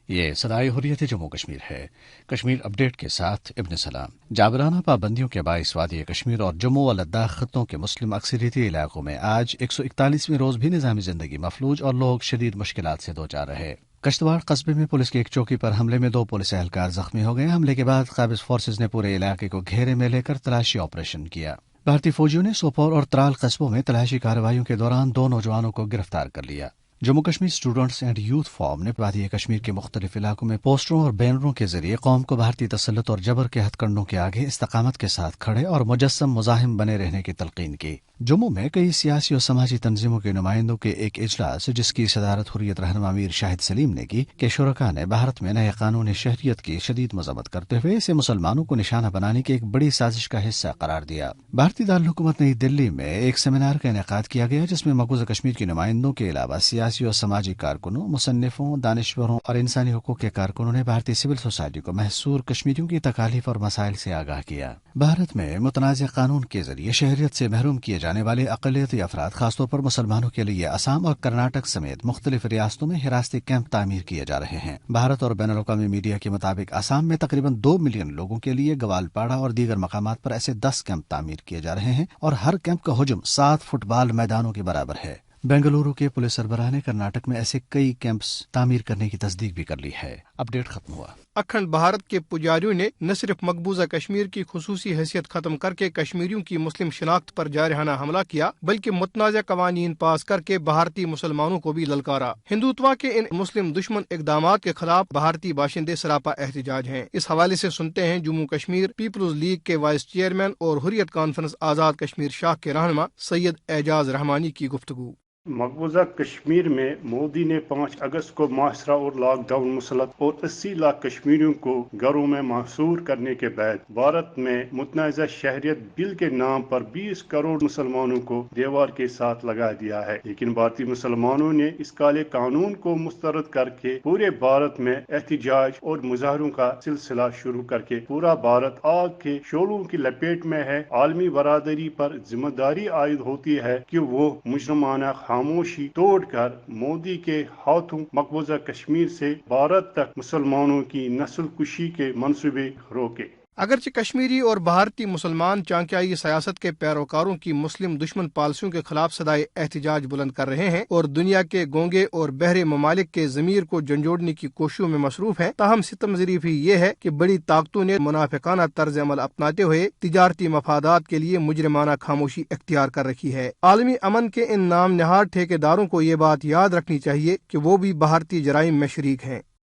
یہ صدائے حریت جموں کشمیر ہے۔ کشمیر اپڈیٹ کے ساتھ ابن سلام۔ جابرانہ پابندیوں کے باعث وادی کشمیر اور جموں و لداخ خطوں کے مسلم اکثریتی علاقوں میں آج 141ویں روز بھی نظامی زندگی مفلوج اور لوگ شدید مشکلات سے دوچار رہے۔ کشتواڑ قصبے میں پولیس کی ایک چوکی پر حملے میں 2 پولیس اہلکار زخمی ہو گئے۔ حملے کے بعد قابض فورسز نے پورے علاقے کو گھیرے میں لے کر تلاشی آپریشن کیا۔ بھارتی فوجیوں نے سوپور اور ترال قصبوں میں تلاشی کارروائیوں کے دوران 2 نوجوانوں کو گرفتار کر لیا۔ Jammu Kashmir students and youth forum نے وادی کشمیر کے مختلف علاقوں میں پوسٹروں اور بینروں کے ذریعے قوم کو بھارتی تسلط اور جبر کے ہتھ کنڈوں کے آگے استقامت کے ساتھ کھڑے اور مجسم مزاحم بنے رہنے کی تلقین کی۔ جموں میں کئی سیاسی اور سماجی تنظیموں کے نمائندوں کے ایک اجلاس جس کی صدارت حریت رہنما میر شاہد سلیم نے کی کہ شرکاء نے بھارت میں نئے قانون شہریت کی شدید مذمت کرتے ہوئے اسے مسلمانوں کو نشانہ بنانے کی ایک بڑی سازش کا حصہ قرار دیا۔ بھارتی دارالحکومت نئی دلی میں ایک سیمینار کا انعقاد کیا گیا جس میں مقبوضہ کشمیر کے نمائندوں کے علاوہ سیاسی اور سماجی کارکنوں، مصنفوں، دانشوروں اور انسانی حقوق کے کارکنوں نے بھارتی سول سوسائٹی کو محصور کشمیریوں کی تکالیف اور مسائل سے آگاہ کیا۔ بھارت میں متنازع قانون کے ذریعے شہریت سے محروم کیے جانے والے اقلیتی افراد خاص طور پر مسلمانوں کے لیے آسام اور کرناٹک سمیت مختلف ریاستوں میں حراستی کیمپ تعمیر کیے جا رہے ہیں۔ بھارت اور بین الاقوامی میڈیا کے مطابق آسام میں تقریباً 2 ملین لوگوں کے لیے گوالپاڑا اور دیگر مقامات پر ایسے 10 کیمپ تعمیر کیے جا رہے ہیں اور ہر کیمپ کا حجم 7 فٹ بال میدانوں کے برابر ہے۔ بنگلورو کے پولیس سربراہ نے کرناٹک میں ایسے کئی کیمپس تعمیر کرنے کی تصدیق بھی کر لی ہے۔ اپڈیٹ ختم ہوا۔ اکھنڈ بھارت کے پجاریوں نے نہ صرف مقبوضہ کشمیر کی خصوصی حیثیت ختم کر کے کشمیریوں کی مسلم شناخت پر جارحانہ حملہ کیا بلکہ متنازع قوانین پاس کر کے بھارتی مسلمانوں کو بھی للکارا۔ ہندوتوا کے ان مسلم دشمن اقدامات کے خلاف بھارتی باشندے سراپا احتجاج ہیں۔ اس حوالے سے سنتے ہیں جموں کشمیر پیپلز لیگ کے وائس چیئرمین اور حریت کانفرنس آزاد کشمیر شاخ کے رہنما سید اعجاز رحمانی کی گفتگو۔ مقبوضہ کشمیر میں مودی نے 5 اگست کو محاصرہ اور لاک ڈاؤن مسلط اور 80 لاکھ کشمیریوں کو گھروں میں محصور کرنے کے بعد بھارت میں متنازع شہریت بل کے نام پر 20 کروڑ مسلمانوں کو دیوار کے ساتھ لگا دیا ہے، لیکن بھارتی مسلمانوں نے اس کالے قانون کو مسترد کر کے پورے بھارت میں احتجاج اور مظاہروں کا سلسلہ شروع کر کے پورا بھارت آگ کے شعلوں کی لپیٹ میں ہے۔ عالمی برادری پر ذمہ داری عائد ہوتی ہے کہ وہ مجرمانہ خاموشی توڑ کر مودی کے ہاتھوں مقبوضہ کشمیر سے بھارت تک مسلمانوں کی نسل کشی کے منصوبے روکے۔ اگرچہ کشمیری اور بھارتی مسلمان چانکیائی سیاست کے پیروکاروں کی مسلم دشمن پالیسیوں کے خلاف صدائے احتجاج بلند کر رہے ہیں اور دنیا کے گونگے اور بہرے ممالک کے ضمیر کو جھنجھوڑنے کی کوششوں میں مصروف ہیں، تاہم ستم ظریفی یہ ہے کہ بڑی طاقتوں نے منافقانہ طرز عمل اپناتے ہوئے تجارتی مفادات کے لیے مجرمانہ خاموشی اختیار کر رکھی ہے۔ عالمی امن کے ان نام نہاد ٹھیکیداروں کو یہ بات یاد رکھنی چاہیے کہ وہ بھی بھارتی جرائم میں شریک ہیں۔